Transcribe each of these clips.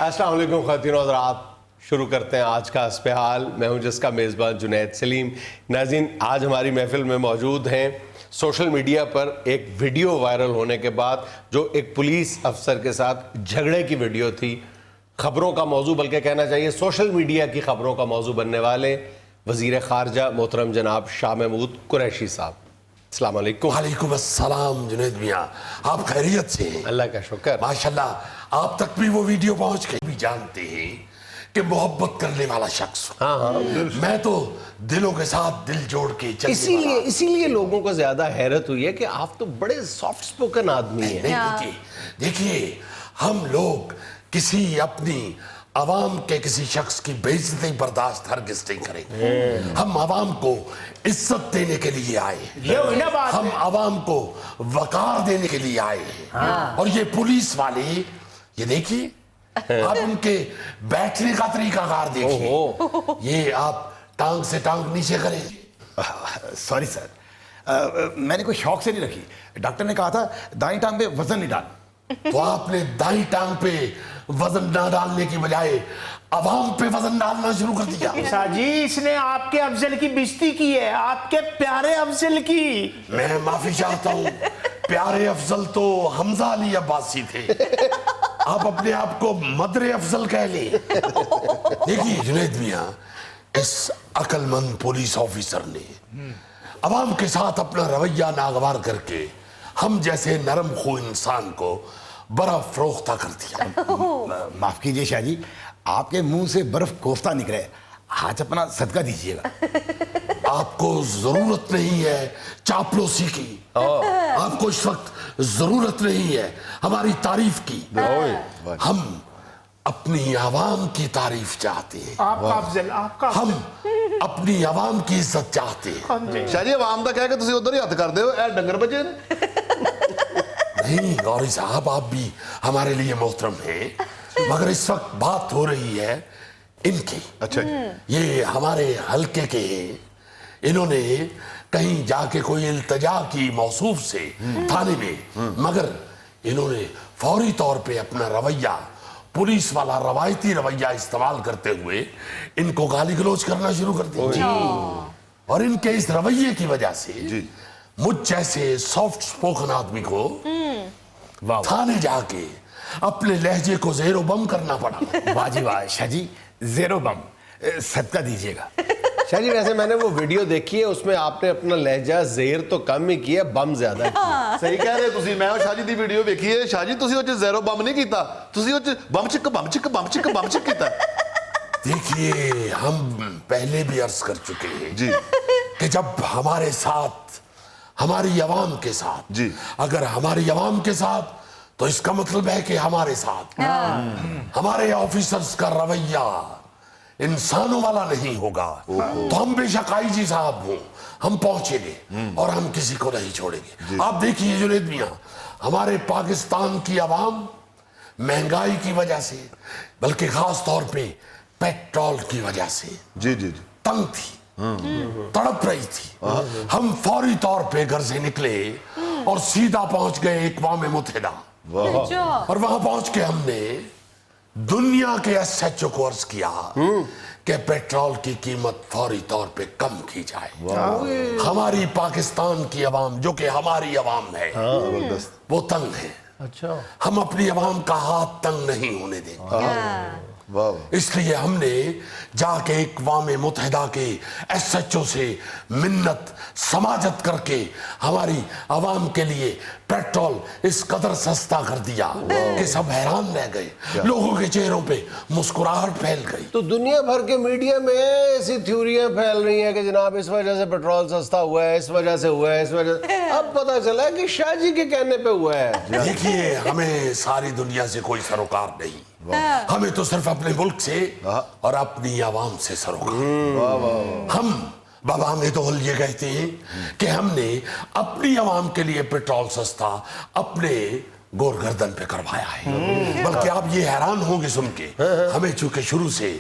السلام علیکم خواتین و حضرات، شروع کرتے ہیں آج کا حسب حال۔ میں ہوں جس کا میزبان جنید سلیم۔ ناظرین، آج ہماری محفل میں موجود ہیں سوشل میڈیا پر ایک ویڈیو وائرل ہونے کے بعد جو ایک پولیس افسر کے ساتھ جھگڑے کی ویڈیو تھی، خبروں کا موضوع بلکہ کہنا چاہیے سوشل میڈیا کی خبروں کا موضوع بننے والے وزیر خارجہ محترم جناب شاہ محمود قریشی صاحب۔ السلام علیکم۔ وعلیکم السلام جنید میاں، آپ خیریت سے ہیں؟ اللہ کا شکر۔ ماشاءاللہ آپ تک بھی وہ ویڈیو پہنچ گئی۔ بھی جانتے ہیں کہ محبت کرنے والا شخص میں تو دلوں کے ساتھ دل جوڑ کے اسی لیے لوگوں کو زیادہ حیرت ہوئی ہے کہ آپ تو بڑے سافٹ سپوکن آدمی ہیں۔ دیکھیے ہم لوگ کسی اپنی عوام کے کسی شخص کی بےعزتی برداشت ہرگز نہیں کریں گے۔ ہم عوام کو عزت دینے کے لیے آئے ہیں، ہم عوام کو وقار دینے کے لیے آئے ہیں۔ اور یہ پولیس والے، یہ دیکھیے آپ ان کے بیٹھنے کا طریقہ کار دیکھیے، یہ آپ ٹانگ سے ٹانگ نیچے کریں۔ سوری سر، میں نے کوئی شوق سے نہیں رکھی، ڈاکٹر نے کہا تھا دائیں ٹانگ پہ وزن نہیں ڈال۔ تو آپ نے دائیں ٹانگ پہ وزن نہ ڈالنے کی بجائے عوام پہ وزن ڈالنا شروع کر دیا۔ شاہ جی، اس نے آپ کے افضل کی بےزتی کی ہے، آپ کے پیارے افضل کی۔ میں معافی چاہتا ہوں، پیارے افضل تو حمزہ علی عباسی تھے، آپ اپنے آپ کو مدر افضل کہہ لیں۔ دیکھیے جنید میاں، اس عقل مند پولیس آفیسر نے عوام کے ساتھ اپنا رویہ ناگوار کر کے ہم جیسے نرم خو انسان کو برف فروختہ کر دیا۔ معاف کیجئے شاہ جی، آپ کے منہ سے برف کوفتہ نکلے، آج اپنا صدقہ دیجئے گا۔ آپ کو ضرورت نہیں ہے چاپلوسی کی، آپ کو اس وقت ضرورت نہیں ہے ہماری تعریف کی، ہم اپنی عوام کی تعریف چاہتے ہیں، آپ کا افضل، آپ کا ہم اپنی عوام کی عزت چاہتے ہیں۔ شاہ جی عوام دا کہہ کے تسی ادھر ہی ہاتھ کر دے ہو، اے ڈنگر بچے نے۔ نہیں غوری صاحب، آپ بھی ہمارے لیے محترم ہیں، مگر اس وقت بات ہو رہی ہے ان کی۔ اچھا یہ ہمارے حلقے کے ہیں، انہوں نے کہیں جا کے کوئی التجا کی موصوف سے تھانے میں، مگر انہوں نے فوری طور پہ اپنا رویہ، پولیس والا روایتی رویہ استعمال کرتے ہوئے ان کو گالی گلوچ کرنا شروع کر دیا۔ اور ان کے اس رویے کی وجہ سے مجھ جیسے سافٹ سپوکن آدمی کو تھانے جا کے اپنے لہجے کو زیر و بم کرنا پڑا۔ واہ جی واہ شاہ جی، زیرو بم، صدقہ دیجئے گا۔ شاہ جی ویسے میں نے وہ ویڈیو دیکھی ہے، اس میں آپ نے اپنا لہجہ زہر تو کم ہی کیا، بم زیادہ کیا۔ صحیح کہہ رہے تسی، میں شاہ جی دی ویڈیو ویکھی ہے، شاہ جی تسی وہ زیرو بم نہیں کیتا، تسی وہ بم چک بم چک بم چک بم چک کیتا۔ دیکھیے ہم پہلے بھی عرض کر چکے ہیں جی کہ جب ہمارے ساتھ، ہماری عوام کے ساتھ، جی اگر ہماری عوام کے ساتھ تو اس کا مطلب ہے کہ ہمارے ساتھ ہمارے آفیسرز کا رویہ انسانوں والا نہیں ہوگا تو ہم بے شک آئی جی صاحب ہوں، ہم پہنچیں گے اور ہم کسی کو نہیں چھوڑیں گے۔ آپ دیکھیے جنید میاں، ہمارے پاکستان کی عوام مہنگائی کی وجہ سے، بلکہ خاص طور پہ پیٹرول کی وجہ سے جی جی جی تنگ تھی، تڑپ رہی تھی۔ ہم فوری طور پہ گھر سے نکلے اور سیدھا پہنچ گئے اقوام متحدہ، اور وہاں پہنچ کے ہم نے دنیا کے ایس ایچ او کو عرض کیا کہ پیٹرول کی قیمت فوری طور پہ کم کی جائے۔ ہماری پاکستان کی عوام جو کہ ہماری عوام ہے وہ تنگ ہے، ہم اپنی عوام کا ہاتھ تنگ نہیں ہونے دیں گے۔ اس لیے ہم نے جا کے اقوام متحدہ کے ایس ایچ او سے منت سماجت کر کے ہماری عوام کے لیے پیٹرول اس قدر سستا کر دیا کہ سب حیران رہ گئے، لوگوں کے چہروں پہ مسکراہٹ پھیل گئی۔ تو دنیا بھر کے میڈیا میں ایسی تھیوریاں پھیل رہی ہیں کہ جناب اس وجہ سے پیٹرول سستا ہوا ہے، اس وجہ سے ہوا ہے، اس وجہ سے، اب پتہ چلا کہ شاہ جی کے کہنے پہ ہوا ہے۔ دیکھیے ہمیں ساری دنیا سے کوئی سروکار نہیں، ہمیں تو صرف اپنے ملک سے اور اپنی عوام سے سروکار۔ ہم بابا میدول یہ کہتے ہیں کہ ہم نے اپنی عوام کے لیے پیٹرول سستا اپنے گور گردن پہ کروایا ہے، بلکہ آپ یہ حیران ہوں گے سن کے، ہمیں چونکہ شروع سے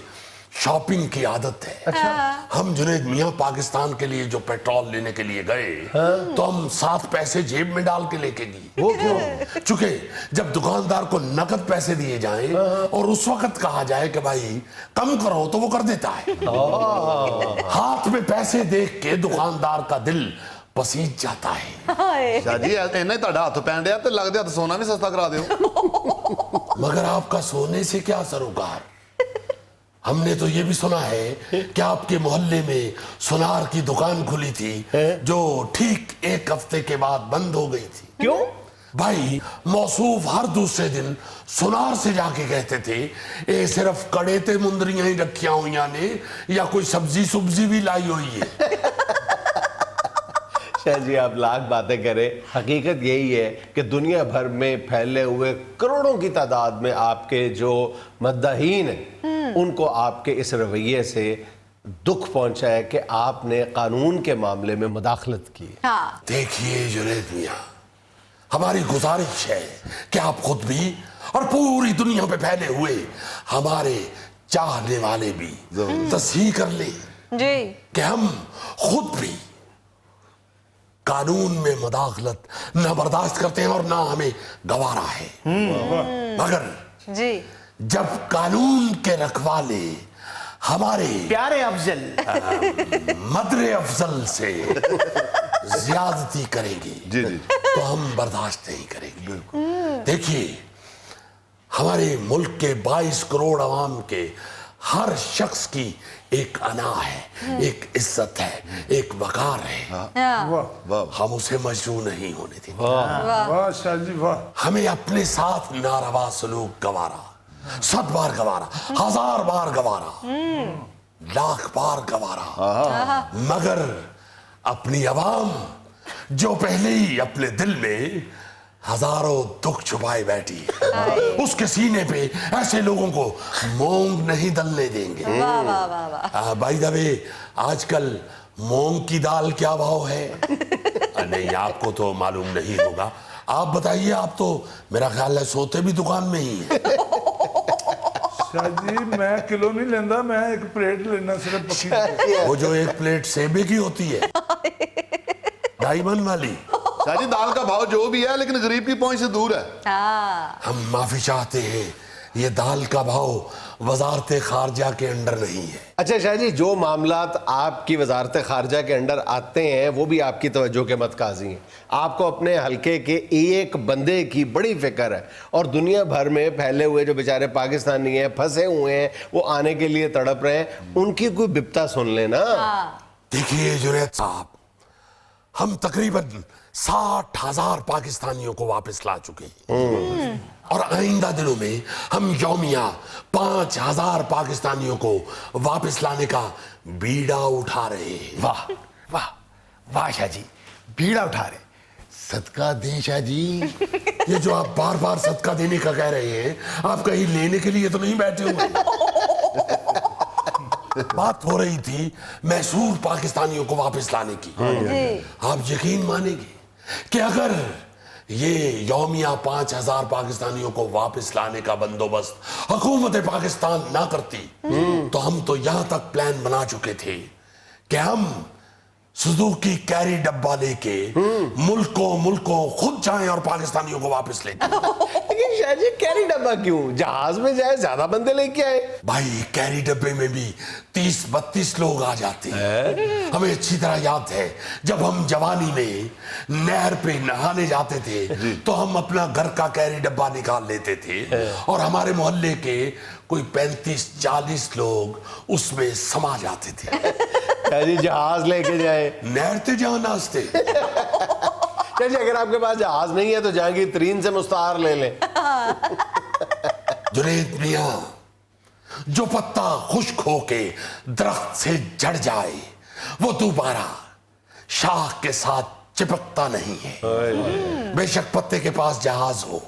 शॉपिंग की आदत है। अच्छा। हम जुनैद मियाँ पाकिस्तान के लिए जो पेट्रोल लेने के लिए गए, तो हम 7 पैसे जेब में डाल के लेके गए। वो क्यों? चूंकि जब दुकानदार को नकद पैसे दिए जाएं और उस वक्त कहा जाए कि भाई कम करो, तो वो कर देता है। हाथ में पैसे देख के दुकानदार का दिल पसीज जाता है। शाह जी इन्ना ही ਤੁਹਾਡਾ ਹੱਥ ਪੈਣ ਡਿਆ ਤੇ ਲੱਗਦੇ ਹੱਥ ਸੋਨਾ ਵੀ ਸਸਤਾ ਕਰਾ ਦਿਓ। मगर आपका सोने से क्या सरोकार? हमने तो ये भी सुना है कि आपके मोहल्ले में सुनार की दुकान खुली थी जो ठीक 1 हफ्ते के बाद बंद हो गई थी। क्यों? भाई मौसूफ हर दूसरे दिन सुनार से जाके कहते थे ये सिर्फ कड़े ते मुंदरियां ही रखिया हुई ने या कोई सब्जी सुब्जी भी लाई हुई है। शाह जी आप लाख बातें करें, हकीकत यही है कि दुनिया भर में फैले हुए करोड़ों की तादाद में आपके जो मद्दाहीन हैं उनको आपके इस रवैये से दुख पहुंचा है कि आपने कानून के मामले में मुदाखलत की। हाँ। देखिए जुनैद मियां, हमारी गुजारिश है कि आप खुद भी और पूरी दुनिया पे फैले हुए हमारे चाहने वाले भी तस्हीह कर ले जी। कि हम खुद भी कानून में मुदाखलत न बर्दाश्त करते हैं और ना हमें गवारा है। मगर जी। जब कानून के रखवाले हमारे प्यारे अफजल मदरे अफजल से ज्यादती करेंगे जी जी तो हम बर्दाश्त नहीं करेंगे। देखिए हमारे मुल्क के 22 करोड़ अवाम के हर शख्स की एक अना है, एक इज्जत है, एक वकार है। हाँ। वाह हम उसे मजबूर नहीं होने देंगे। वाह शाह जी वाह। हमें अपने साथ नारवा सलूक गवारा, 100 बार गवारा, 1000 बार गवारा, लाख बार गवारा, मगर अपनी आवाम जो पहले ही अपने दिल में हजारों दुख छुपाए बैठी है, उसके सीने पे ऐसे लोगों को मूंग नहीं दलने देंगे। वाह वाह वाह वाह। भाई दबे आजकल मूंग की दाल क्या भाव है? नहीं आपको तो मालूम नहीं होगा, आप बताइए। आप तो मेरा ख्याल है सोते भी दुकान में ही है। शाह जी मैं किलो नहीं लेंदा, मैं एक प्लेट लेना सिर्फ पक्की। वो जो एक प्लेट सेबे की होती है डायमंड वाली। शाह जी दाल का भाव जो भी है लेकिन गरीब की पहुंच से दूर है। हाँ। हम माफी चाहते हैं, ये दाल का भाव वजारत खारजा के अंडर नहीं है। अच्छा शाह जी, जो मामलात आपकी वजारत खारजा के अंडर आते हैं वो भी आपकी तवज्जो के मतकाजी हैं। आपको अपने हलके के एक बंदे की बड़ी फिक्र है और दुनिया भर में फैले हुए जो बेचारे पाकिस्तानी हैं, फंसे हुए हैं, वो आने के लिए तड़प रहे हैं, उनकी कोई बिपता सुन लेना। देखिए जुनैद साहब, हम तकरीबन 60,000 पाकिस्तानियों को वापस ला चुके हैं और आइंदा दिनों में हम यौमिया 5,000 पाकिस्तानियों को वापस लाने का बीड़ा उठा रहे हैं। वाह वाह वाह शाह जी, बीड़ा उठा रहे, सदका दें शाह जी। ये जो आप बार बार सदका देने का कह रहे हैं, आप कहीं लेने के लिए तो नहीं बैठे हुए। बात हो रही थी मैसूर पाकिस्तानियों को वापस लाने की। आप यकीन मानेंगे कि अगर ये यौमिया 5,000 पाकिस्तानियों को वापस लाने का बंदोबस्त हुकूमत पाकिस्तान ना करती तो हम तो यहां तक प्लान बना चुके थे कि हम सुजुकी कैरी डब्बा लेके मुल्कों खुद जाएं और पाकिस्तानियों को वापस ले। लेकिन शाह जी कैरी डब्बा क्यों? जहाज में जाए, ज्यादा बंदे लेके आए। भाई कैरी डब्बे में भी 30-32 लोग आ जाते हैं। हमें अच्छी तरह याद है जब हम जवानी में नहर पे नहाने जाते थे तो हम अपना घर का कैरी डब्बा निकाल लेते थे और हमारे मोहल्ले के कोई 35-40 लोग उसमें समा जाते थे। शाह जी जहाज लेके जाए, नहर ते जहां नाचते। शाह जी अगर आपके पास जहाज नहीं है तो जहांगीर तरीन से मुस्तार ले लें। जुनैद मियां, जो पत्ता खुश्क होके दरख्त से झड़ जाए वो दोबारा शाख के साथ चिपकता नहीं है, बेशक पत्ते के पास जहाज हो।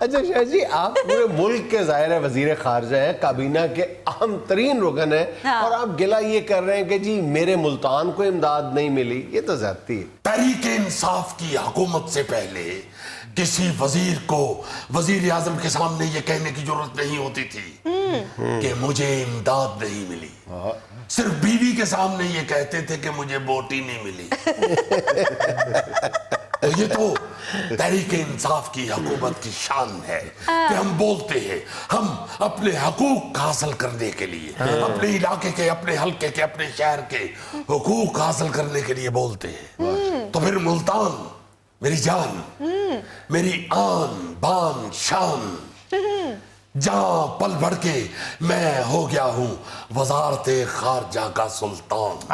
اچھا شاہ جی آپ پورے ملک کے ظاہر ہے وزیر خارجہ ہیں, کابینہ کے اہم ترین رکن ہیں, اور آپ گلہ یہ کر رہے ہیں کہ جی میرے ملتان کو امداد نہیں ملی, یہ تو زیادتی ہے. تحریک انصاف کی حکومت سے پہلے کسی وزیر کو وزیر اعظم کے سامنے یہ کہنے کی ضرورت نہیں ہوتی تھی کہ مجھے امداد نہیں ملی, صرف بیوی کے سامنے یہ کہتے تھے کہ مجھے بوٹی نہیں ملی. یہ تو تحریک انصاف کی حکومت کی شان ہے کہ ہم بولتے ہیں, ہم اپنے حقوق حاصل کرنے کے لیے, اپنے علاقے کے, اپنے حلقے کے, اپنے شہر کے حقوق حاصل کرنے کے لیے بولتے ہیں. تو پھر ملتان میری جان, میری آن بان شان, جہاں پل بڑھ کے میں ہو گیا ہوں وزارت خارجہ کا سلطان.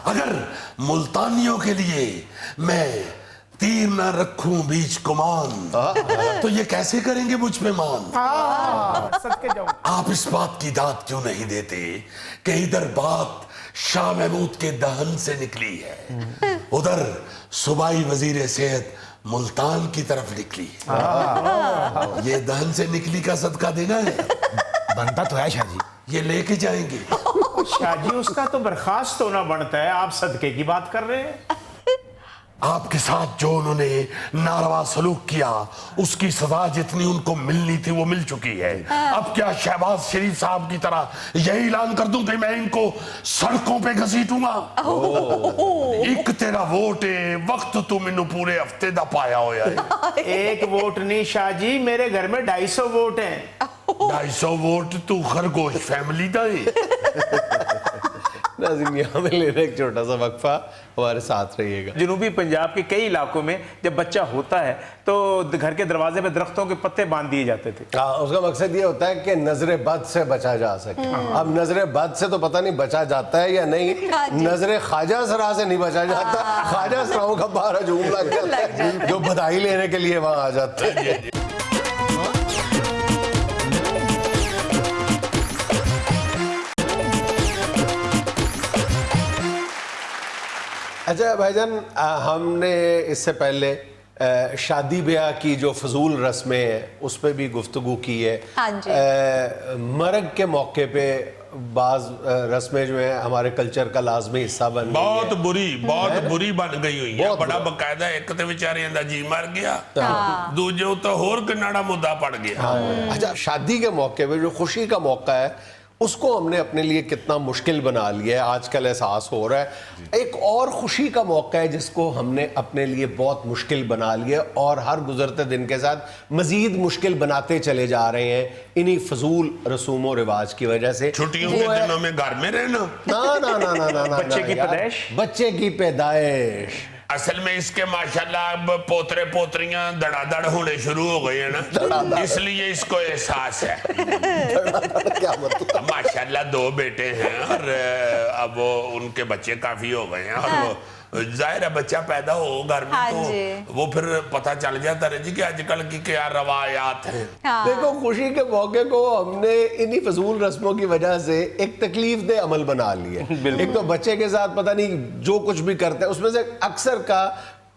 اگر ملتانیوں کے لیے میں تیر نہ رکھوں بیچ کمان تو یہ کیسے کریں گے مجھ پہ مان. صدقے جاؤں. آپ اس بات کی داد کیوں نہیں دیتے کہ ادھر بات شاہ محمود کے دہن سے نکلی ہے, ادھر صوبائی وزیر صحت ملتان کی طرف نکلی ہے. یہ دہن سے نکلی کا صدقہ دینا ہے, بنتا تو ہے شاہ جی. یہ لے کے جائیں گے. شاہ جی اس کا تو برخاست ہونا بنتا ہے, آپ صدقے کی بات کر رہے ہیں. آپ کے ساتھ جو انہوں نے ناروا سلوک کیا اس کی سزا جتنی ان کو ملنی تھی وہ مل چکی ہے. اب کیا شہباز شریف صاحب کی طرح یہی اعلان کر دوں کہ میں ان کو سڑکوں پہ گھسیٹوں گا. ایک تیرا ووٹ ہے, وقت تو مینوں پورے ہفتے دا پایا ہویا ہے. ایک ووٹ نہیں شاہ جی, میرے گھر میں 250 ووٹ ہیں. 250 ووٹ تو خرگوش فیملی دا ہے. ناظرین یہاں میں لینا ایک چھوٹا سا وقفہ, ہمارے ساتھ رہیے گا. جنوبی پنجاب کے کئی علاقوں میں جب بچہ ہوتا ہے تو گھر کے دروازے پہ درختوں کے پتے باندھ دیے جاتے تھے. اس کا مقصد یہ ہوتا ہے کہ نظر بد سے بچا جا سکے. اب نظر بد سے تو پتہ نہیں بچا جاتا ہے یا نہیں, نظر خواجہ سرا سے نہیں بچا جاتا. خواجہ سراؤں کا بارہ ہجوم لگ جاتا ہے جو بدائی لینے کے لیے وہاں آ جاتے ہیں. اچھا بھائی جان, ہم نے اس سے پہلے شادی بیاہ کی جو فضول رسمیں ہیں اس پہ بھی گفتگو کی ہے. مرگ کے موقع پہ بعض رسمیں جو ہیں ہمارے کلچر کا لازمی حصہ بن گئی ہیں. بہت بری بن گئی ہوئی ہے. بڑا باقاعدہ ایک تے بیچارے دا جی مر گیا, دوجے تو ہور کناڑا مدعا پڑ گیا. اچھا شادی کے موقع پہ جو خوشی کا موقع ہے اس کو ہم نے اپنے لیے کتنا مشکل بنا لیا ہے, آج کل احساس ہو رہا ہے. ایک اور خوشی کا موقع ہے جس کو ہم نے اپنے لیے بہت مشکل بنا لیا اور ہر گزرتے دن کے ساتھ مزید مشکل بناتے چلے جا رہے ہیں انہی فضول رسوم و رواج کی وجہ سے. چھٹیوں کے دنوں میں گھر میں رہنا, بچے کی پیدائش, بچے کی پیدائش. اصل میں اس کے ماشاءاللہ اب پوترے پوتریاں دڑا دڑ ہونے شروع ہو گئے ہیں نا, اس لیے اس کو احساس ہے. کیا مطلب؟ ماشاءاللہ 2 بیٹے ہیں اور اب ان کے بچے کافی ہو گئے ہیں, اور وہ ظاہر ہے بچہ پیدا ہو گھر میں تو وہ پھر پتہ چل جاتا ہے جی کہ آج کل کی کیا روایات ہیں. دیکھو خوشی کے موقع کو ہم نے انہی فضول رسموں کی وجہ سے ایک تکلیف دہ عمل بنا لیا. ایک تو بچے کے ساتھ پتہ نہیں جو کچھ بھی کرتے ہیں اس میں سے اکثر کا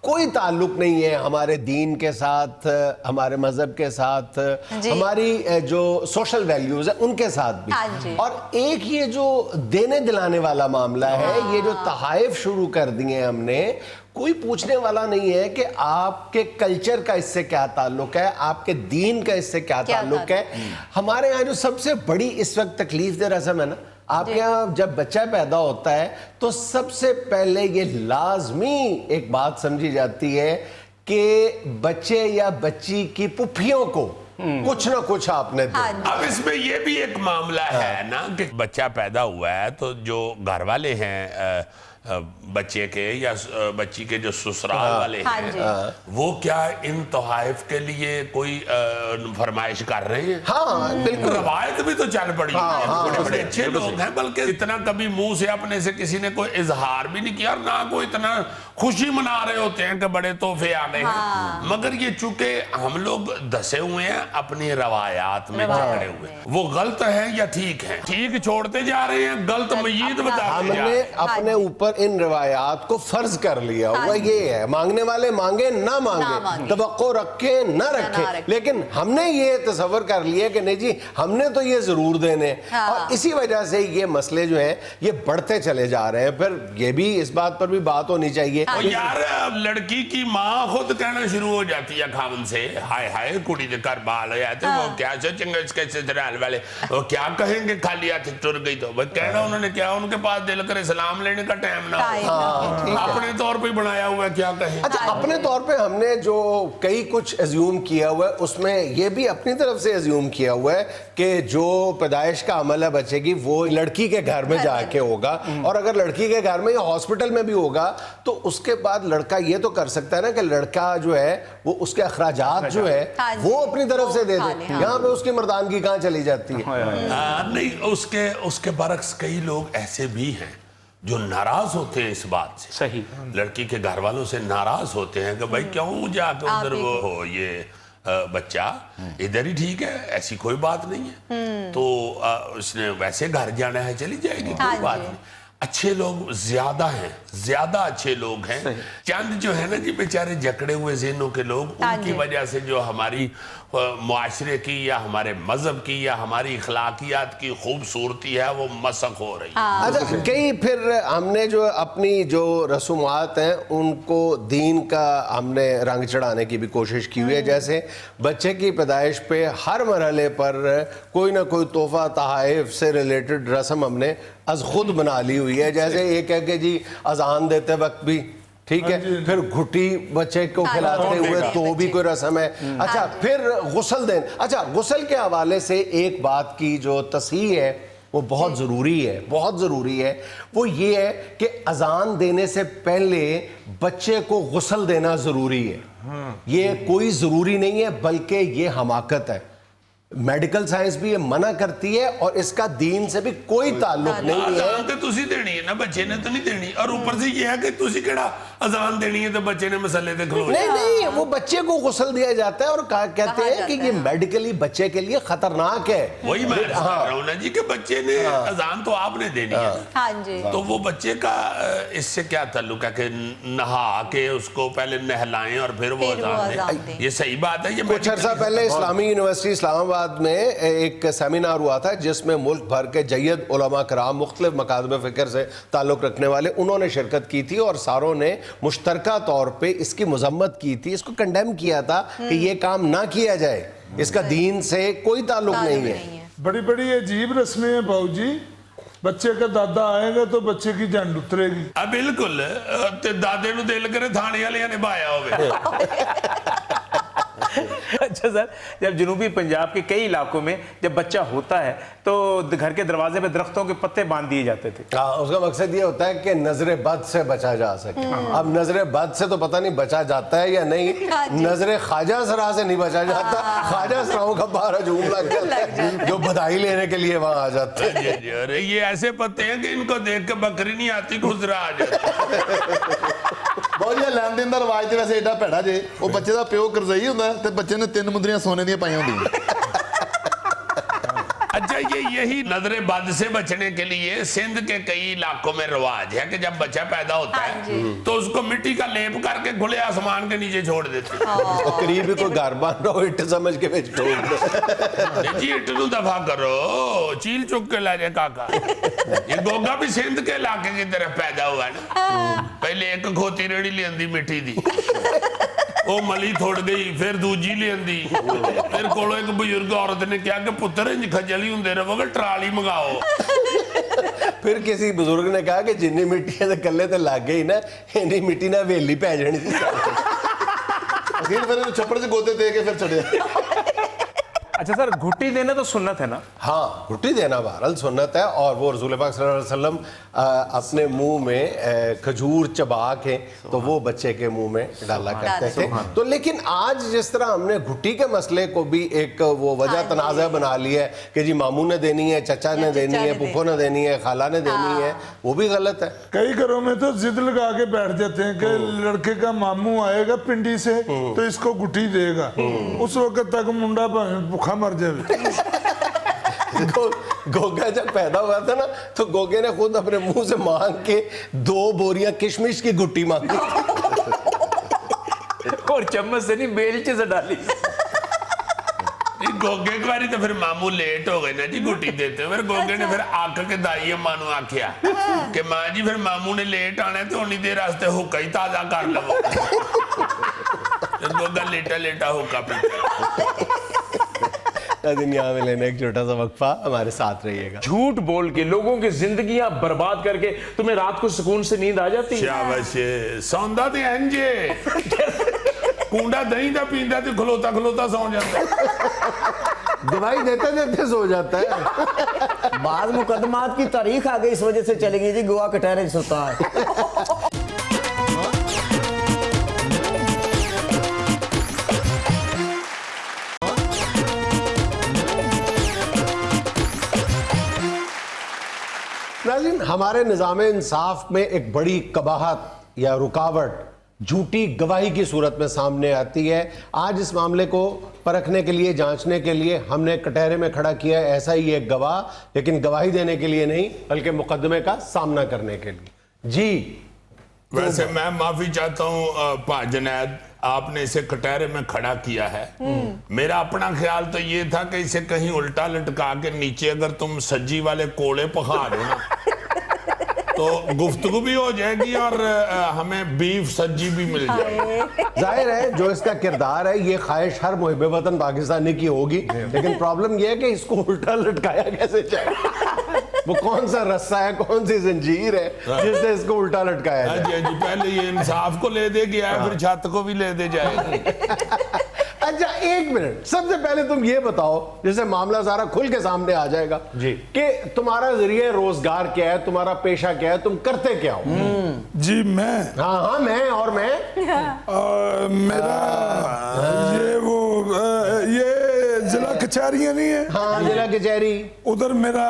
کوئی تعلق نہیں ہے ہمارے دین کے ساتھ, ہمارے مذہب کے ساتھ, ہماری جو سوشل ویلیوز ہیں ان کے ساتھ بھی. اور ایک یہ جو دینے دلانے والا معاملہ ہے, یہ جو تحائف شروع کر دیے ہم نے, کوئی پوچھنے والا نہیں ہے کہ آپ کے کلچر کا اس سے کیا تعلق ہے, آپ کے دین کا اس سے کیا تعلق ہے. ہمارے یہاں جو سب سے بڑی اس وقت تکلیف دہ رسم ہے نا, آپ کے یہاں جب بچہ پیدا ہوتا ہے تو سب سے پہلے یہ لازمی ایک بات سمجھی جاتی ہے کہ بچے یا بچی کی پھپھیوں کو کچھ نہ کچھ آپ نے دیا. اب اس میں یہ بھی ایک معاملہ ہے نا کہ بچہ پیدا ہوا ہے تو جو گھر والے ہیں بچے کے یا بچی کے جو سسرال والے ہیں وہ کیا ان تحائف کے لیے کوئی فرمائش کر رہے ہیں؟ ہاں بالکل, روایت بھی تو چل پڑی ہے, بڑے بڑے اچھے لوگ ہیں, بلکہ اتنا کبھی منہ سے اپنے سے کسی نے کوئی اظہار بھی نہیں کیا اور نہ کوئی اتنا خوشی منا رہے ہوتے ہیں کہ بڑے تحفے آ گئے ہیں. مگر یہ چونکہ ہم لوگ دھسے ہوئے ہیں اپنی روایات میں جکڑے ہوئے, وہ غلط ہیں یا ٹھیک ہیں, ٹھیک چھوڑتے جا رہے ہیں, غلط مزید بتاتے ہم جا رہے نے ہیں. اپنے اوپر پر ان روایات کو فرض کر لیا ہوا یہ ہے مانگنے والے مانگے نہ مانگے, توقع رکھے نہ رکھے, لیکن ہم نے یہ تصور کر لیا کہ نہیں جی ہم نے تو یہ ضرور دینے, اور اسی وجہ سے یہ مسئلے جو ہیں یہ بڑھتے چلے جا رہے ہیں. پھر یہ بھی اس بات پر بھی بات ہونی چاہیے. یار لڑکی کی ماں خود کہنا شروع ہو جاتی ہے خاون سے, ہائے ہائے کڑی دے کر بال ہو جاتے, وہ کیا سوچیں گے اس کے سسرال والے, وہ کیا کہیں گے خالی ہاتھ ٹر گئی تو کہنا انہوں نے کیا, ان کے پاس دل کرے سلام لینے کا ٹائم نہ ہو, اپنے طور پہ بنایا ہوا ہے کیا کہیں. اچھا اپنے طور پہ ہم نے جو کئی کچھ ایزیوم کیا ہوا ہے اس میں یہ بھی اپنی طرف سے ایزیوم کیا ہوا ہے کہ جو پیدائش کا عمل ہے بچے کی وہ لڑکی کے گھر میں جا کے ہوگا, اور اگر لڑکی کے گھر میں یا ہاسپٹل میں بھی ہوگا تو اس کے بعد لڑکا یہ تو کر سکتا ہے نا کہ لڑکا جو ہے وہ اس کے اخراجات جو ہے وہ اپنی طرف سے دے دے, یہاں پہ اس کی مردانگی کہاں چلی جاتی ہے. نہیں اس کے برعکس کئی لوگ ایسے بھی ہیں جو ناراض ہوتے ہیں اس بات سے, صحیح, لڑکی کے گھر والوں سے ناراض ہوتے ہیں کہ بھائی کیوں جا کے ادھر وہ ہو, یہ بچہ ادھر ہی ٹھیک ہے, ایسی کوئی بات نہیں ہے, تو اس نے ویسے گھر جانا ہے چلی جائے گی, کوئی بات نہیں. اچھے لوگ زیادہ ہیں, زیادہ اچھے لوگ ہیں, چند جو ہے نا جی بیچارے جکڑے ہوئے ذہنوں کے لوگ, ان کی وجہ سے جو ہماری معاشرے کی یا ہمارے مذہب کی یا ہماری اخلاقیات کی خوبصورتی ہے وہ مسخ ہو رہی ہے. اچھا کئی پھر ہم نے جو اپنی جو رسومات ہیں ان کو دین کا ہم نے رنگ چڑھانے کی بھی کوشش کی ہوئی ہے, جیسے بچے کی پیدائش پہ ہر مرحلے پر کوئی نہ کوئی تحفہ تحائف سے ریلیٹڈ رسم ہم نے از خود بنا لی ہوئی ہے. جیسے ایک ہے کہ جی اذان دیتے وقت بھی ٹھیک ہے, پھر گھٹی بچے کو کھلاتے ہوئے تو بھی کوئی رسم ہے. اچھا پھر غسل دین, اچھا غسل کے حوالے سے ایک بات کی جو تصحیح ہے وہ بہت ضروری ہے, بہت ضروری ہے, وہ یہ ہے کہ اذان دینے سے پہلے بچے کو غسل دینا ضروری ہے. یہ کوئی ضروری نہیں ہے بلکہ یہ حماقت ہے. میڈیکل سائنس بھی یہ منع کرتی ہے اور اس کا دین سے بھی کوئی تعلق نہیں ہے. اذان تو تسی دینی ہے نا, بچے نے تو نہیں دینی, اور اوپر سے یہ ہے کہ تسی کیڑا اذان دینی ہے تو بچے نے مسئلے تے کھلو نہیں نہیں, وہ بچے کو غسل دیا جاتا ہے اور کہتے ہیں کہ یہ میڈیکلی بچے کے لیے خطرناک ہے. وہی میں کہہ رہا ہوں نا جی کہ بچے نے اذان تو آپ نے دینی ہے, تو وہ بچے کا اس سے کیا تعلق ہے کہ نہا کے اس کو پہلے نہلائیں اور پھر وہ اذان دیں, یہ صحیح بات ہے. یہ کچھ عرصہ پہلے اسلامی یونیورسٹی اسلام آباد میں ایک سیمینار ہوا تھا جس میں ملک بھر کے جید علماء کرام مختلف مکاتب فکر سے تعلق رکھنے والے انہوں نے شرکت کی تھی, اور ساروں نے مشترکہ طور پہ اس کی مذمت کی تھی, اس کو کنڈیم کیا تھا کہ یہ کام نہ کیا جائے, اس کا دین سے کوئی تعلق نہیں ہے. بڑی بڑی عجیب رسمیں ہیں باؤ جی, بچے کا دادا آئے گا تو بچے کی جان اترے گی. بالکل, دادے نو دل کرے تھانے والے نے بایا ہوئے. اچھا سر, جب جنوبی پنجاب کے کئی علاقوں میں جب بچہ ہوتا ہے تو گھر کے دروازے پہ درختوں کے پتے باندھ دیے جاتے تھے. اس کا مقصد یہ ہوتا ہے کہ نظر بد سے بچا جا سکے. اب نظر بد سے تو پتہ نہیں بچا جاتا ہے یا نہیں, نظر خواجہ سرا سے نہیں بچا جاتا, خواجہ سراؤں کا باہر ہجوم لگ جاتا ہے جو بدائی لینے کے لیے وہاں آ جاتے ہیں. یہ ایسے پتے ہیں کہ ان کو دیکھ کے بکری نہیں آتی, گزرا آ جاتا. بہت یہ لین دین دا رواج تے ویسے ایڈا پیڑا جے, وہ بچے دا پیو کرزئی ہوندا ہے تے بچے نے 3 مندریاں سونے دیاں پائیاں ہوندیاں. اچھا یہی نظر بد سے بچنے کے لیے سندھ کے کئی علاقوں میں رواج ہے کہ جب بچہ پیدا ہوتا ہے تو اس کو مٹی کا لیپ کر کے کھلے آسمان کے نیچے چھوڑ دیتے ہیں. قریب ہی کوئی گھر بان رہو اٹ سمجھ کے بچ ٹھوک دے, جی اٹ نو دفع کرو, چیل چک کے لے جائے کاکا. یہ گوگا بھی سندھ کے علاقے کی طرف پیدا ہوا ہے نا. پہلے ایک کھوتی ریڑی لیندی مٹی دی, وہ ملی تھوڑ گئی, پھر دوجی لیندی, پھر کولو ایک بزرگ عورت نے کیا کہ پتر انج کھجلی ہوندے رہو گے ٹرالی منگاؤ. پھر کسی بزرگ نے کہا کہ جنی مٹی تے کلے تے لگ گئی نا, اینی مٹی نہ ویلی پی جانی سی. اخیر پھر چھپڑ سے گوتے دے کے پھر چڑھے. اچھا سر, گھٹی دینا تو سنت ہے نا؟ ہاں گھٹی دینا بہرحال سنت ہے, اور وہ رسول پاک صلی اللہ علیہ وسلم اپنے منہ میں کھجور چبا کے تو وہ بچے کے منہ میں ڈالا کرتے تھے. تو لیکن آج جس طرح ہم نے گھٹی کے مسئلے کو بھی ایک وہ وجہ تنازع بنا لی ہے کہ جی ماموں نے دینی ہے, چچا نے دینی ہے, پھپھو نے دینی ہے, خالہ نے دینی ہے, وہ بھی غلط ہے. کئی گھروں میں تو ضد لگا کے بیٹھ جاتے ہیں کہ لڑکے کا ماموں آئے گا پنڈی سے تو اس کو گھٹی دے گا, اس وقت تک منڈا بھوکا مر جائے. गोगा जब पैदा हुआ था ना तो गोगे ने खुद अपने मुंह से मांग के 2 बोरियां किशमिश की गुट्टी मांगी और चम्मच से नहीं बेलचे से डाली। गोगे एक बारी तो फिर मामू लेट हो गए ना जी गुट्टी देते, फिर गोगे ने फिर आक के दाई अम्मा नु आख्या कि मां जी फिर मामू ने लेट आना तो उन्नी देर वास्ते हुक्का ही ताजा कर लवो। गोगा लेटा लेटा हुक्का पीता। नाज़रीन, यहाँ में लेने एक छोटा सा वक्फा, हमारे साथ रहिएगा। झूठ बोल के लोगों की जिंदगियां बर्बाद करके तुम्हें रात को सुकून से नींद आ जाती है? शाबाश, सौंदा ते अंजे कूंडा दही दा पींदा ते खलोता खलोता सौ जाता। दवाई देते देते सो जाता है। बाद मुकदमात की तारीख आ गई, इस वजह से चलेंगे जी गोवा कटहरे सुल्तान है। नाज़रीन, हमारे निज़ाम इंसाफ में एक बड़ी कबाहत या रुकावट झूठी गवाही की सूरत में सामने आती है। आज इस मामले को परखने के लिए, जांचने के लिए हमने कटहरे में खड़ा किया है ऐसा ही एक गवाह, लेकिन गवाही देने के लिए नहीं बल्कि मुकदमे का सामना करने के लिए। जी वैसे मैं माफी चाहता हूँ पा जुनैद, आपने इसे कटहरे में खड़ा किया है। मेरा अपना ख्याल तो ये था कि इसे कहीं उल्टा लटका के नीचे अगर तुम सज्जी वाले कोड़े पका दो ना तो गुफ्तगू भी हो जाएगी और हमें बीफ सज्जी भी मिल जाएगी। जाहिर है जो इसका किरदार है ये ख्वाहिश हर मुहिब वतन पाकिस्तानी की होगी, लेकिन प्रॉब्लम ये है कि इसको उल्टा लटकाया कैसे जाए। वो कौन सा रस्सा है, कौन सी जंजीर है जिससे इसको उल्टा लटकाया जाए? जी जी, पहले ये इंसाफ को ले दे गया है, फिर छत को भी ले दे जाएगा। अच्छा एक मिनट, सबसे पहले तुम ये बताओ, जैसे मामला सारा खुल के सामने आ जाएगा जी, कि तुम्हारा जरिए रोजगार क्या है, तुम्हारा पेशा क्या है, तुम करते क्या हो? जी मैं, हाँ हाँ मैं, और मैं मेरा ये वो ये जिला कचहरियां नहीं है, हाँ जिला कचहरी, उधर मेरा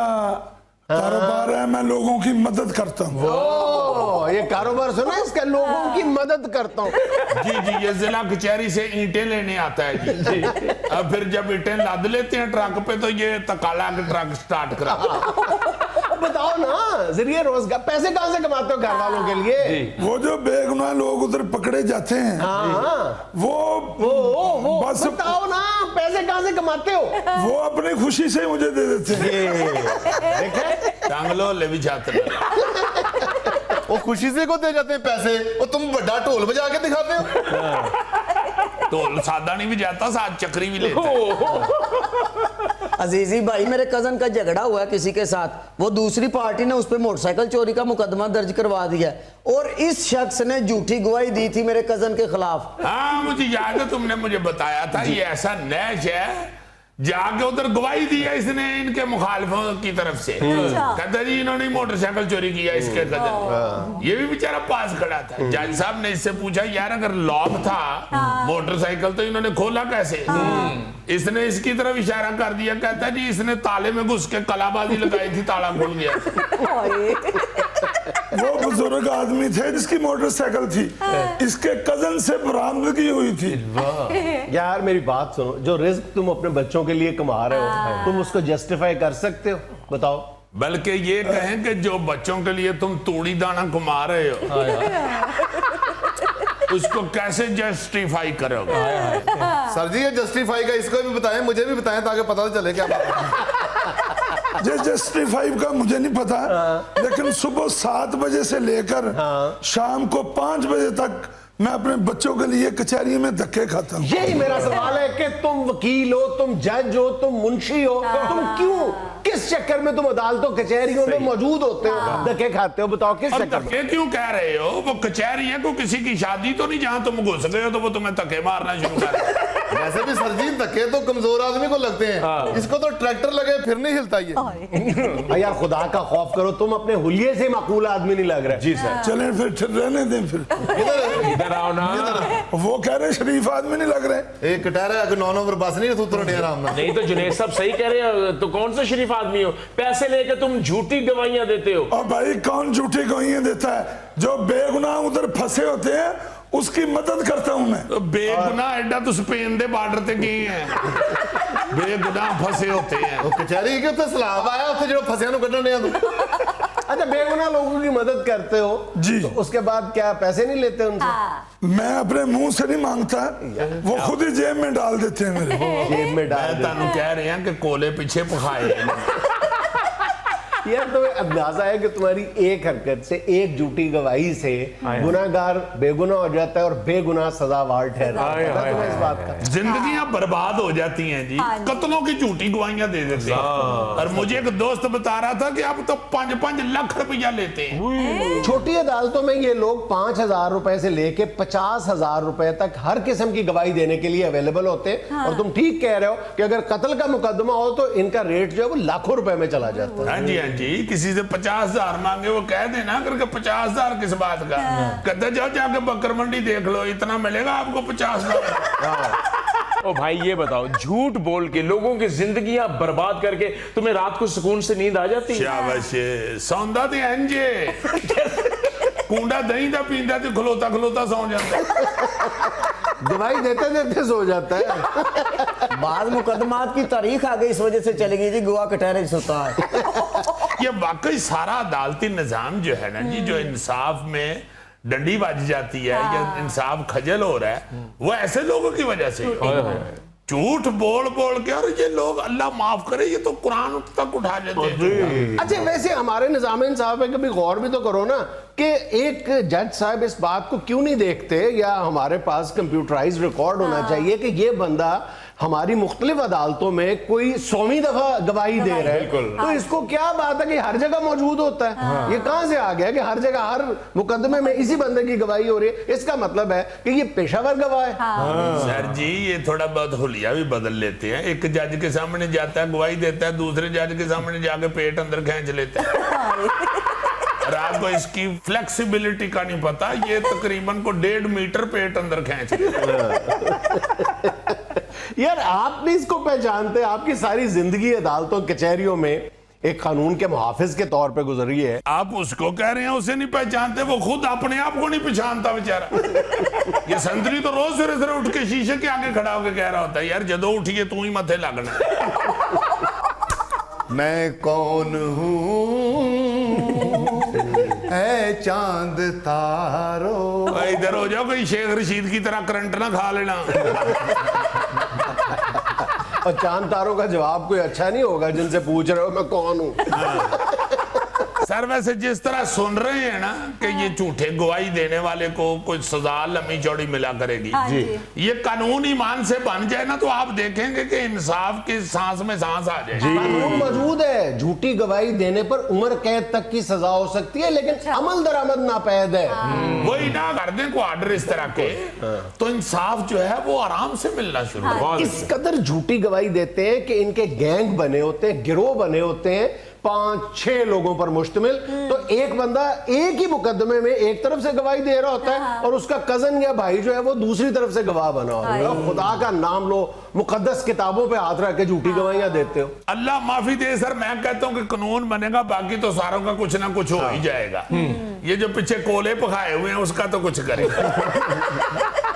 कारोबार है, मैं लोगों की मदद करता हूँ। ये कारोबार सुना इसका, लोगों की मदद करता हूँ। जी जी, ये जिला कचहरी से ईंटें लेने आता है जी। अब फिर जब ईंटें लाद लेते हैं ट्रक पे तो ये तकाला के ट्रक स्टार्ट करा। बताओ ना, जरिए रोजगार पैसे कहाँ से कमाते हो घर वालों के लिए? वो जो बेगुनाह लोग उधर पकड़े जाते हैं, हाँ वो बस बताओ ना, पैसे कहाँ से कमाते हो? वो अपनी खुशी से मुझे दे देते हैं। टांगलो ले भी जाते हैं। वो खुशी से को दे जाते हैं पैसे, वो तुम बड़ा ढोल बजा के दिखाते हो। ढोल सादा नहीं भी जाता, साथ चक्री भी लेते हैं। अजीजी भाई, मेरे कजन का झगड़ा हुआ है किसी के साथ, वो दूसरी पार्टी ने उस पर मोटरसाइकिल चोरी का मुकदमा दर्ज करवा दिया और इस शख्स ने झूठी गवाही दी थी मेरे कजन के खिलाफ। हाँ मुझे याद है, तुमने मुझे बताया था ये ऐसा नैश है, जाके उधर गवाही दी है इसने इनके मुखालिफों की तरफ से। कहता जी इन्होंने मोटरसाइकिल चोरी किया इसके कदम। ये भी बेचारा पास खड़ा था। जज साहब ने इससे पूछा यार अगर लॉक था मोटरसाइकिल तो इन्होंने खोला कैसे? इसने इसकी तरफ इशारा कर दिया, कहता जी इसने ताले में घुस के कलाबाजी लगाई थी, ताला खुल गया। वो बुजुर्ग आदमी थे जिसकी मोटरसाइकिल थी, इसके कजन से बरामदगी हुई थी। यार मेरी बात सुनो, जो रिस्क तुम अपने बच्चों के लिए कमा रहे हो तुम उसको जस्टिफाई कर सकते हो? बताओ। बल्कि ये कहें कि जो बच्चों के लिए तुम तूड़ी दाना कमा रहे हो उसको कैसे जस्टिफाई करोगे? सर जी ये जस्टिफाई का इसको भी बताएं, मुझे भी बताएं ताकि पता तो चले क्या बात है। जस्टिफाई का मुझे नहीं पता, लेकिन सुबह 7 बजे से लेकर शाम को 5 बजे तक मैं अपने बच्चों के लिए कचहरी में धक्के खाता हूँ। यही मेरा सवाल है कि तुम वकील हो, तुम जज हो, तुम मुंशी हो, तुम क्यों, किस चक्कर में तुम अदालतों कचहरियों में मौजूद होते हो, धक्के खाते हो? बताओ किस चक्कर में? धक्के क्यों कह रहे हो? वो कचहरी है, कोई किसी की शादी तो नहीं जहां तुम घुस गए हो तो वो तुम्हें धक्के मारना शुरू कर। वैसे भी सर जी धक्के तो कमजोर आदमी को लगते हैं, इसको तो ट्रैक्टर लगे फिर नहीं हिलता ये। यार खुदा का खौफ करो, तुम अपने हुलिये से माकूल आदमी नहीं लग रहे। जी सर। चलें फिर रहने दें फिर। इधर आओ ना। वो कह रहे शरीफ आदमी नहीं लग रहे। एक कटहरा है 9 नंबर बस नहीं, तू तो आराम में। नहीं तो जुनैद साहब सही कह रहे हो, तो कौन सा शरीफ आदमी हो, पैसे लेके तुम झूठी गवाहियां देते हो। और भाई कौन झूठी गवाहियां देता है? जो बेगुनाह उधर फंसे होते हैं उसकी मदद करता हूं मैं। तो बेगुनाह एडा तो स्पेन दे बॉर्डर ते गए हैं। बेगुनाह फंसे होते हैं। ਉਹ ਕਚਹਿਰੀ ਕਿ ਉੱਥੇ ਸਲਾਬ ਆਇਆ ਉੱਥੇ ਜਿਹੜਾ ਫਸਿਆਂ ਨੂੰ ਕੱਢਣ ਡਿਆ ਤੂੰ अच्छा, बेगुनाह लोगों की मदद करते हो जी। तो उसके बाद क्या पैसे नहीं लेते उनसे? मैं अपने मुंह से नहीं मांगता, वो खुद ही जेब में डाल देते हैं मेरे। जेब में डाल मैं देते तानू कह रहे हैं कि कोले पीछे पखाए यार, तुम्हें अंदाजा है कि तुम्हारी एक हरकत से, एक झूठी गवाही से गुनाहगार बेगुनाह हो जाता है और बेगुनाह सजावार ठहरता है। पता है तुम्हें इस बात का? जिंदगियां बर्बाद हो जाती हैं जी, कत्लों की झूठी गवाहियां दे देते हैं। और मुझे एक दोस्त बता रहा था कि अब तो 5-5 लाख रुपया लेते हैं। छोटी अदालतों में ये लोग 5,000 रुपए से लेके 50,000 रुपए तक हर किस्म की गवाही देने के लिए अवेलेबल होते हैं। और तुम ठीक कह रहे हो कि अगर कत्ल का मुकदमा हो तो इनका रेट जो है वो लाखों रुपए में चला जाता है। हाँ जी, हाँ जी, किसी से 50,000 मांगे वो कह देना करके 50,000 किस बात का, कहते जाओ जाके बकर मंडी देख लो, इतना मिलेगा आपको 50,000। ओ भाई ये बताओ, झूठ बोल के लोगों की जिंदगियां बर्बाद करके तुम्हें रात को सुकून से नींद आ जाती है? शाबाश, सौंदा ते अंजे कूंडा दही दा पींदा ते खलोता खलोता सौ जाता। गवाही देते देते सो जाता है। बाद मुकदमात की तारीख आ गई, इस वजह से चली गई जी, गवाह कटहरे सोता है। ये वाकई सारा अदालती निजाम जो है ना जी, जो इंसाफ में डंडी बाजी जाती है या इंसाफ खजल हो रहा है, वो ऐसे लोगों की वजह से झूठ बोल बोल के। और ये लोग, अल्लाह माफ करे, ये तो कुरान तक उठा लेते हैं। अच्छा, वैसे हमारे निजाम इंसाफ पे कभी गौर भी तो करो ना कि एक जज साहब इस बात को क्यों नहीं देखते, या हमारे पास कंप्यूटराइज रिकॉर्ड होना चाहिए कि ये बंदा हमारी मुख्तलिफ अदालतों में कोई 100वीं दफा गवाही दे रहा है, तो इसको क्या बात है कि हर जगह मौजूद होता है? ये कहां से आ गया कि हर जगह हर मुकदमे में इसी बंदे की गवाही हो रही है? इसका मतलब है कि ये पेशावर गवाह है। सर जी, ये थोड़ा बहुत हुलिया भी बदल लेते हैं। एक जज के सामने जाता है, गवाही देता है, दूसरे जज के सामने जाके पेट अंदर खींच लेता है। और आपको इसकी फ्लेक्सिबिलिटी का नहीं पता, ये तकरीबन को 1.5 मीटर पेट अंदर खींच लेता है। यार, आप नहीं इसको पहचानते? आपकी सारी जिंदगी अदालतों कचहरियों में एक कानून के मुहाफिज के तौर पे गुजरी है। आप उसको कह रहे हैं उसे नहीं पहचानते, वो खुद अपने आप को नहीं पहचानता बेचारा। ये संतरी तो रोज सिरे सिरे उठ के शीशे के आगे खड़ा होकर कह रहा होता है, यार जदों उठिए तू ही मथे लगना। मैं कौन हूँ ऐ चांद तारो। इधर हो जाओ, कोई शेख रशीद की तरह करंट ना खा लेना। और चांद तारों का जवाब कोई अच्छा नहीं होगा जिनसे पूछ रहे हो मैं कौन हूं। सर, वैसे जिस तरह सुन रहे हैं ना कि ये झूठे गवाही देने वाले को कुछ सजा लंबी चौड़ी मिला करेगी, ये कानून ईमान से बन जाए ना तो आप देखेंगे कि इंसाफ की सांस में सांस आ जाए। कानून मौजूद है, झूठी गवाही देने पर उम्र कैद तक की सजा हो सकती है, लेकिन अमल दरामद नापैद है। वही ना कर दें को ऑर्डर इस तरह के, तो इंसाफ जो है वो आराम से मिलना शुरू हो। इस कदर झूठी गवाही देते हैं कि इनके गैंग बने होते हैं, गिरोह बने होते हैं, 5-6 लोगों पर मुश्तमिल। तो एक बंदा एक ही मुकदमे में एक तरफ से गवाही दे रहा होता है और उसका कजन या भाई जो है वो दूसरी तरफ से गवाह बना होता है। खुदा का नाम लो, मुकद्दस किताबों पे हाथ रख के झूठी गवाहियां देते हो। अल्लाह माफी दे सर, मैं कहता हूं कि कानून बनेगा, बाकी तो सारों का कुछ ना कुछ हो ही जाएगा। ये जो पीछे कोले पकाए हुए हैं उसका तो कुछ करेगा।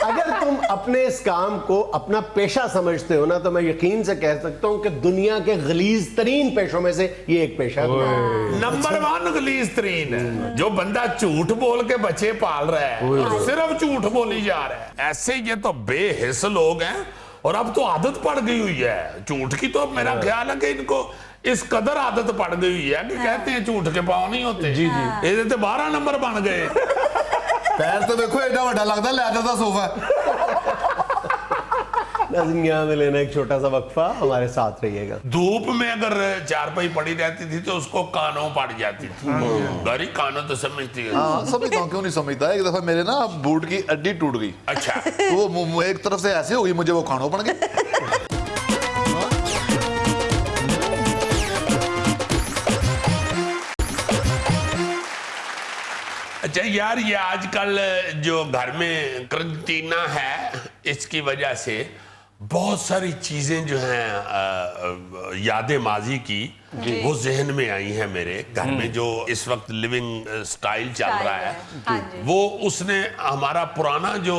अगर तुम अपने इस काम को अपना पेशा समझते हो ना, तो मैं यकीन से कह सकता हूं कि दुनिया के गलीज तरीन पेशों में से ये एक पेशा है। नंबर 1 गलीज तरीन है। जो बंदा झूठ बोल के बच्चे पाल रहा है, सिर्फ झूठ बोली जा रहा है, ऐसे ये तो बेहिस लोग हैं। और अब तो आदत पड़ गई हुई है झूठ की, तो मेरा ख्याल है कि इनको इस कदर आदत पड़ गई हुई है कि कहते हैं झूठ के पाँव नहीं होते। जी जी, ये तो 12 नंबर बन गए। पैर तो देखो एडा बड़ा लगता है, लैदर का सोफा। यहाँ में लेना एक छोटा सा वक्फा, हमारे साथ रहिएगा। धूप में अगर चारपाई पड़ी रहती थी तो उसको कानों पड़ जाती थी। गरी कानों तो समझती है। हाँ, समझता हूँ, क्यों नहीं समझता। एक दफा मेरे ना बूट की अड्डी टूट गई। अच्छा, तो वो एक तरफ से ऐसे हो गई, मुझे वो कानों पड़ गई। अच्छा यार, ये आजकल जो घर में करंटीना है, इसकी वजह से बहुत सारी चीजें जो हैं यादें माजी की वो जहन में आई है मेरे। घर में जो इस वक्त लिविंग स्टाइल चल रहा है, हाँ जी। वो उसने हमारा पुराना जो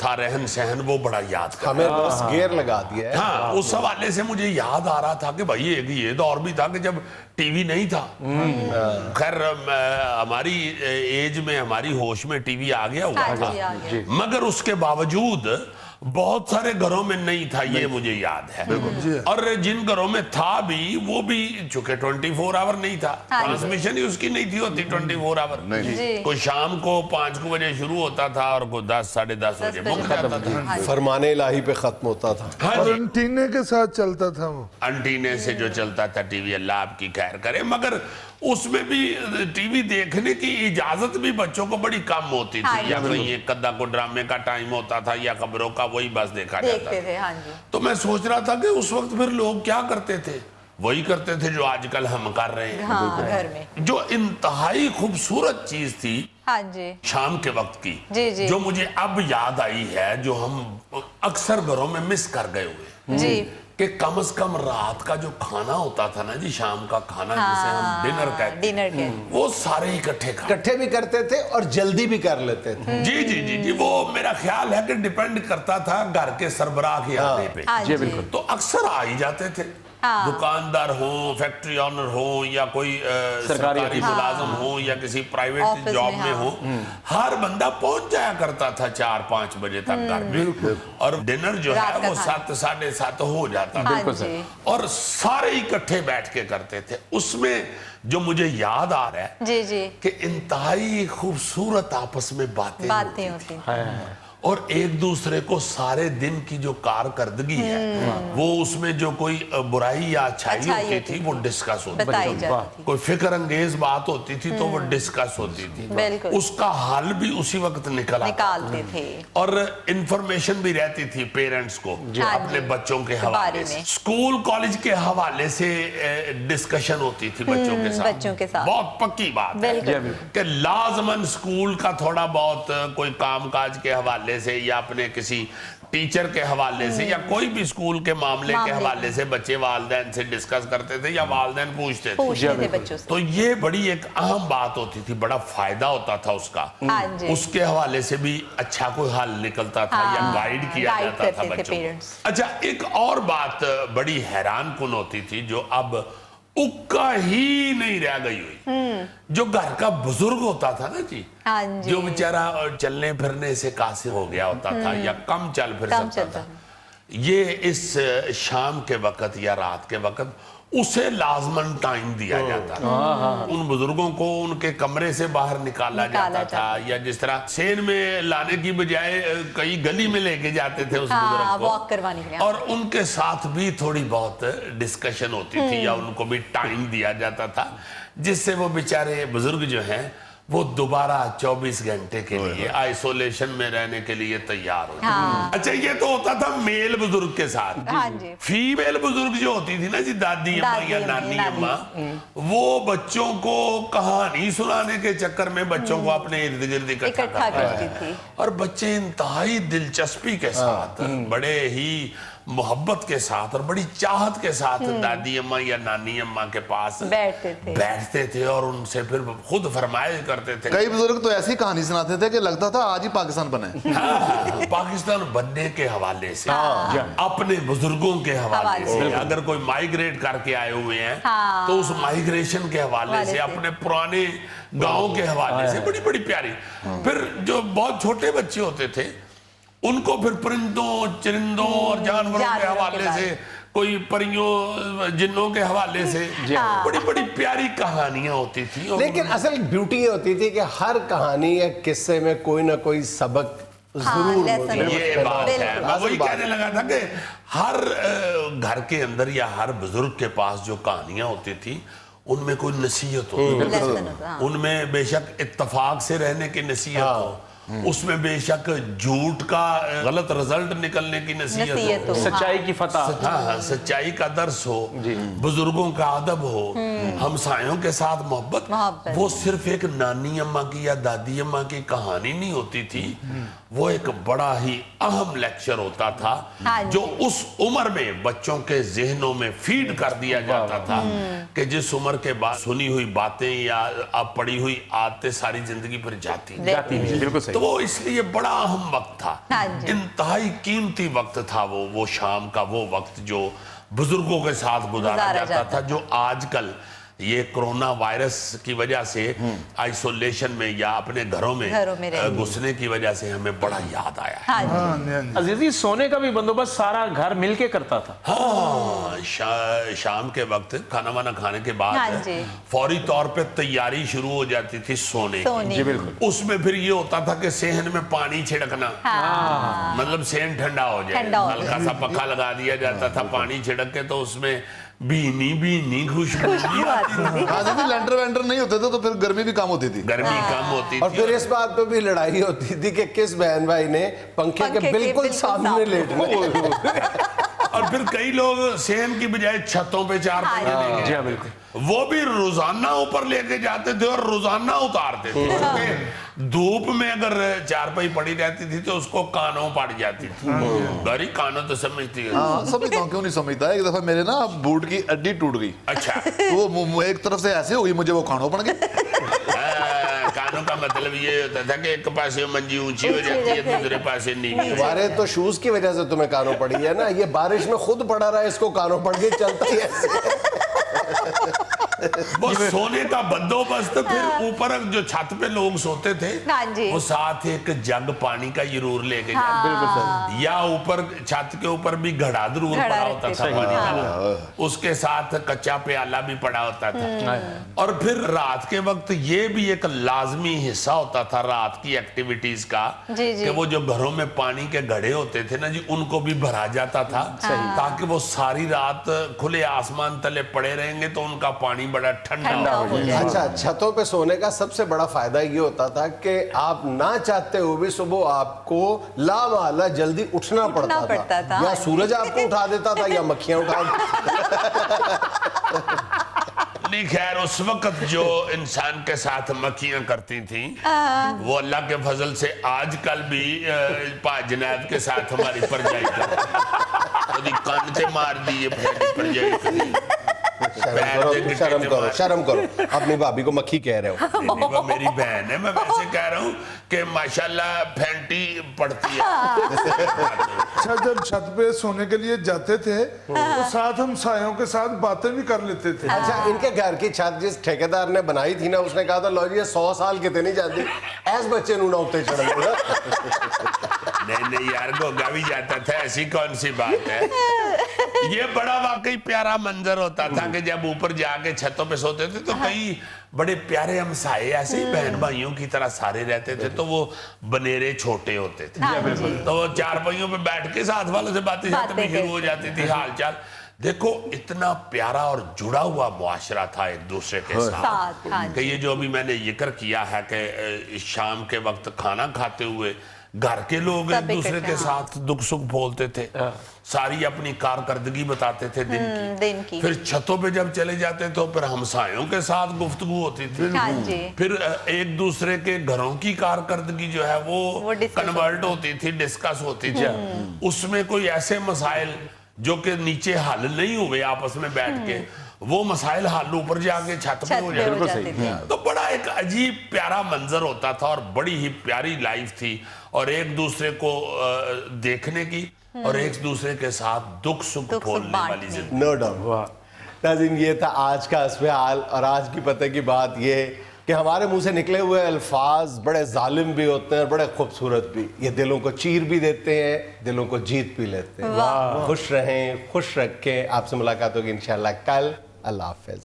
था रहन सहन वो बड़ा याद कर हमें बस गेयर लगा दिया है। हाँ, उस हवाले से मुझे याद आ रहा था कि भाई ये दौर भी था कि जब टीवी नहीं था। खैर हमारी एज में, हमारी होश में टीवी आ गया हुआ हाँ था, जी, आ गया। मगर उसके बावजूद बहुत सारे घरों में नहीं था, ये मुझे याद है। और जिन घरों में था भी, वो भी चूंकि 24 आवर नहीं था, हाँ। ट्रांसमिशन ही उसकी नहीं थी होती 24 आवर। जी। कोई शाम को 5 बजे शुरू होता था और कोई 10 साढ़े 10 बजे मुक जाता था। फरमाने इलाही पे खत्म होता था। हाँ और जी, एंटीने के साथ चलता था वो। अंटीने से जो चलता था टीवी, अल्लाह आपकी खैर करे। मगर उसमें भी टीवी देखने की इजाजत भी बच्चों को बड़ी कम होती थी। हाँ, या कहीं एक कद्दा को ड्रामे का टाइम होता था या खबरों का, वही बस देखा जाता देखते था। थे। हाँ जी। तो मैं सोच रहा था कि उस वक्त फिर लोग क्या करते थे, वही करते थे जो आजकल हम कर रहे हैं। हाँ, घर में। जो इंतहाई खूबसूरत चीज थी हाँ जी। शाम के वक्त की, जी, जी। जो मुझे अब याद आई है, जो हम अक्सर घरों में मिस कर गए हुए, जी। कि कम से कम रात का जो खाना होता था ना जी, शाम का खाना जिसे हम डिनर कहते हैं, डिनर के। वो सारे इकट्ठे खाते। इकट्ठे भी करते थे और जल्दी भी कर लेते थे। जी जी जी जी, वो मेरा ख्याल है कि डिपेंड करता था घर के सरबराह के आने पे। हाँ जी। तो अक्सर आ ही जाते थे। हाँ। दुकानदार हो, फैक्ट्री ऑनर हो, या कोई सरकारी मुलाजिम हो, या किसी प्राइवेट ऑफिस जॉब में, में हो, हर बंदा पहुंच जाया करता था 4-5 बजे तक घर में। और डिनर जो रात है का वो खाना। 7 साढ़े 7 हो जाता था। हाँ जी। और सारे इकट्ठे बैठ के करते थे। उसमें जो मुझे याद आ रहा है जी जी। कि इंतहाई खूबसूरत आपस में बातें बातें होती हैं। और एक दूसरे को सारे दिन की जो कारकर्दगी है, वो उसमें जो कोई बुराई या अच्छाई होती थी वो डिस्कस होती बताई थी। जाती थी। कोई फिक्र अंगेज बात होती थी तो वो डिस्कस होती थी। बिल्कुल। उसका हल भी उसी वक्त निकल आता निकालते थे। और इंफॉर्मेशन भी रहती थी पेरेंट्स को हाँ अपने जी। बच्चों के हवाले बारे से। में। स्कूल कॉलेज के हवाले से डिस्कशन होती थी बच्चों के साथ। बच्चों के साथ। बहुत पक्की बात है बिल्कुल। कि लाजमन स्कूल का थोड़ा बहुत कोई कामकाज के हवाले से या अपने किसी टीचर के हवाले से या कोई भी स्कूल के मामले के हवाले से बच्चे वालिदैन से डिस्कस करते थे या वालिदैन पूछते थे बच्चों से। तो ये बड़ी एक अहम बात होती थी, बड़ा फायदा होता था उसका। हाँ जी। उसके हवाले से भी अच्छा कोई हल निकलता था या हाँ, गाइड किया गाइड जाता था करते थे बच्चों पेरेंट्स। को। अच्छा, एक और बात बड़ी हैरान कुन होती थी जो अब उक्का ही नहीं रह गई हुई, जो घर का बुजुर्ग होता था ना जी, हाँ जी। जो बेचारा चलने फिरने से कासिर हो गया होता था या कम चल फिर कम सकता चलता था, ये इस शाम के वक्त या रात के वक्त उसे लाजमन टाइम दिया जाता था। उन बुजुर्गों को उनके कमरे से बाहर निकाला जाता था, या जिस तरह सेन में लाने की बजाय कई गली में लेके जाते थे उस हाँ, बुजुर्ग को, वॉक करवाने के लिए। और उनके साथ भी थोड़ी बहुत डिस्कशन होती थी या उनको भी टाइम दिया जाता था, जिससे वो बेचारे बुजुर्ग जो हैं वो दोबारा 24 घंटे के लिए आइसोलेशन में रहने के लिए तैयार हो जाए। अच्छा, ये तो होता था मेल बुजुर्ग के साथ। हाँ जी। फीमेल बुजुर्ग जो होती थी ना जी, दादी अम्मा या नानी अम्मा, वो बच्चों को कहानी सुनाने के चक्कर में बच्चों को अपने इर्द गिर्द इकट्ठा करती थी। और बच्चे इंतहाई दिलचस्पी के साथ, बड़े ही मोहब्बत के साथ और बड़ी चाहत के साथ दादी अम्मा या नानी अम्मा के पास बैठते थे और उनसे फिर खुद फरमाइश करते थे। कई बुजुर्ग तो ऐसी कहानी सुनाते थे कि लगता था आज ही पाकिस्तान बने। हाँ, पाकिस्तान बनने के हवाले से, अपने बुजुर्गों के हवाले से, अगर कोई माइग्रेट करके आए हुए हैं तो उस माइग्रेशन के हवाले से, अपने पुराने गांव के हवाले से, बड़ी बड़ी प्यारी। फिर जो बहुत छोटे बच्चे होते थे उनको फिर परिंदों चरिंदों और जानवरों के हवाले से, कोई परियों जिन्नों के हवाले से बड़ी बड़ी प्यारी कहानियां होती थी। लेकिन असल ब्यूटी ये होती थी कि हर कहानी या किस्से में कोई ना कोई सबक जरूर ये बात है। मैं वही कहने लगा था कि हर घर के अंदर या हर बुजुर्ग के पास जो कहानियां होती थी उनमें कोई नसीहत होती थी, उनमें बेशक इत्तेफाक से रहने की नसीहत हो, उसमें बेशक झूठ का गलत रिजल्ट निकलने की नसीहत हो, सच्चाई की फतह, हाँ, सच्चाई का दर्स हो, बुजुर्गों का अदब हो, हमसायों के साथ मोहब्बत मोहब्बत। वो सिर्फ एक नानी अम्मा की या दादी अम्मा की कहानी नहीं होती थी, वो एक बड़ा ही अहम लेक्चर होता था हाँ जो उस उम्र में बच्चों के जहनों में फीड कर दिया जाता था कि जिस उम्र के बाद सुनी हुई बातें या अब पढ़ी हुई आदतें सारी जिंदगी पर जाती जाती नहीं, बिल्कुल सही। तो वो इसलिए बड़ा अहम वक्त था, हाँ जी। इंतहाई कीमती वक्त था वो शाम का वो वक्त जो बुजुर्गों के साथ गुजारा जाता था, जो आजकल ये कोरोना वायरस की वजह से आइसोलेशन में या अपने घरों में रहने। घुसने की वजह से हमें बड़ा याद आया है। हाँ जी। अजीजी, सोने का भी बंदोबस्त सारा घर मिलके करता था। हाँ, शाम के वक्त खाना वाना खाने के बाद हाँ जी। फौरी तौर पे तैयारी शुरू हो जाती थी सोने की। जी बिल्कुल। उसमें फिर ये होता था कि सेहन में पानी छिड़कना, मतलब सेहन ठंडा हो जाए, ठंडा हो जाए। हल्का सा पक्का लगा दिया जाता था, पानी छिड़क के तो उसमें भीनी खुशबू भी आती थी। हाँ दीदी, लेंटर वेंटर नहीं होते थे तो फिर गर्मी भी कम होती थी। गर्मी कम होती और थी। फिर इस बात पे भी लड़ाई होती थी कि किस बहन भाई ने पंखे के बिल्कुल सामने लेटना। और फिर कई लोग सेहन की बजाय छतों पे चार पहिए लेके जी हाँ, बिल्कुल। वो भी रोजाना ऊपर लेके जाते थे और रोजाना उतारते थे, क्योंकि धूप में अगर चारपाई पड़ी रहती थी तो उसको कानों पड़ जाती थी। गरी कानों तो समझती है। हाँ समझता हूँ, क्यों नहीं समझता। एक दफा मेरे ना बूट की अड्डी टूट गई, अच्छा, तो वो एक तरफ से ऐसे हो गई, मुझे वो खानों पड़ गई। कानों का मतलब ये होता था कि एक पासे मंजी ऊंची हो जाती है, दूसरे पासे नीची। तुम्हारे तो शूज की वजह से तुम्हें कानों पड़ी है ना, ये बारिश में खुद पड़ा रहा है, इसको कानों पड़ गई, चलता ही ऐसे। वो सोने का बंदोबस्त फिर ऊपर जो छत पे लोग सोते थे, हाँ जी। वो साथ एक जग पानी का जरूर लेके जाते। बिल्कुल सही। या ऊपर छत के ऊपर भी घड़ा जरूर घड़ा पड़ा होता रखते था थे। पानी का, उसके साथ कच्चा प्याला भी पड़ा होता था। और फिर रात के वक्त ये भी एक लाजमी हिस्सा होता था रात की एक्टिविटीज का, जी, जी। कि वो जो घरों में पानी के घड़े होते थे ना जी, उनको भी भरा जाता था, ताकि वो सारी रात खुले आसमान तले पड़े रहेंगे तो उनका पानी बड़ा ठंडा हो जाए। अच्छा, छतों पे सोने का सबसे बड़ा फायदा ये होता था कि आप ना चाहते हुए भी सुबह आपको लामाला जल्दी उठना पड़ता था। या सूरज आपको उठा देता था या मक्खियां उठा नहीं, खैर उस वक्त जो इंसान के साथ मक्खियां करती थी वो अल्लाह के फजल से आजकल भी जनाब के साथ हमारी परजाई करती, कान से मार दिए परजाई। शर्म करो, अपनी भाभी को मक्खी कह रहे हो। नहीं, वो मेरी बहन है, मैं वैसे कह रहा हूँ कि माशाल्लाह फैंटी पड़ती है। अच्छा, जब छत पे सोने के लिए जाते थे तो साथ हम सायों के साथ बातें भी कर लेते थे। अच्छा, इनके घर की छत जिस ठेकेदार ने बनाई थी ना, उसने कहा था लो जी 100 साल के थे नहीं जाती, ऐस बच्चे नूना उठते चढ़। नहीं यार, गोगा भी जाता था, ऐसी कौन सी बात है। ये बड़ा वाकई प्यारा मंजर होता था कि जब ऊपर जाके छतों पे सोते थे तो कई बड़े प्यारे हमसाए ऐसे ही बहन भाइयों की तरह सारे रहते थे, तो वो बनेरे छोटे होते थे, तो वो चार पहियों पे बैठ के साथ वालों से बातें भी शुरू हो जाती थी, हाल चाल। देखो, इतना प्यारा और जुड़ा हुआ मुआशरा था एक दूसरे के साथ कि ये जो अभी मैंने जिक्र किया है कि शाम के वक्त खाना खाते हुए घर के लोग एक दूसरे के साथ दुख सुख बोलते थे, सारी अपनी कारकर्दगी बताते थे दिन की। फिर छतों पे जब चले जाते तो फिर हमसायों के साथ गुफ्तगू होती थी। फिर एक दूसरे के घरों की कारकर्दगी जो है वो कन्वर्ट होती थी, डिस्कस होती थी। उसमें कोई ऐसे मसाइल जो कि नीचे हल नहीं हुए आपस में बैठ के, वो मसाइल हल ऊपर जाके छत पे हो जाते थे। तो बड़ा एक अजीब प्यारा मंजर होता था और बड़ी ही प्यारी लाइफ थी, और एक दूसरे को देखने की और एक दूसरे के साथ दुख सुख बोलने वाली जिंदगी। No doubt. नाज़रीन, ये था आज का अस्पहाल, और आज की पते की बात ये कि हमारे मुंह से निकले हुए अल्फाज बड़े जालिम भी होते हैं और बड़े खूबसूरत भी। ये दिलों को चीर भी देते हैं, दिलों को जीत भी लेते हैं। खुश रहें, खुश रखें। आपसे मुलाकात होगी इंशाल्लाह कल। अल्लाह हाफ़िज़।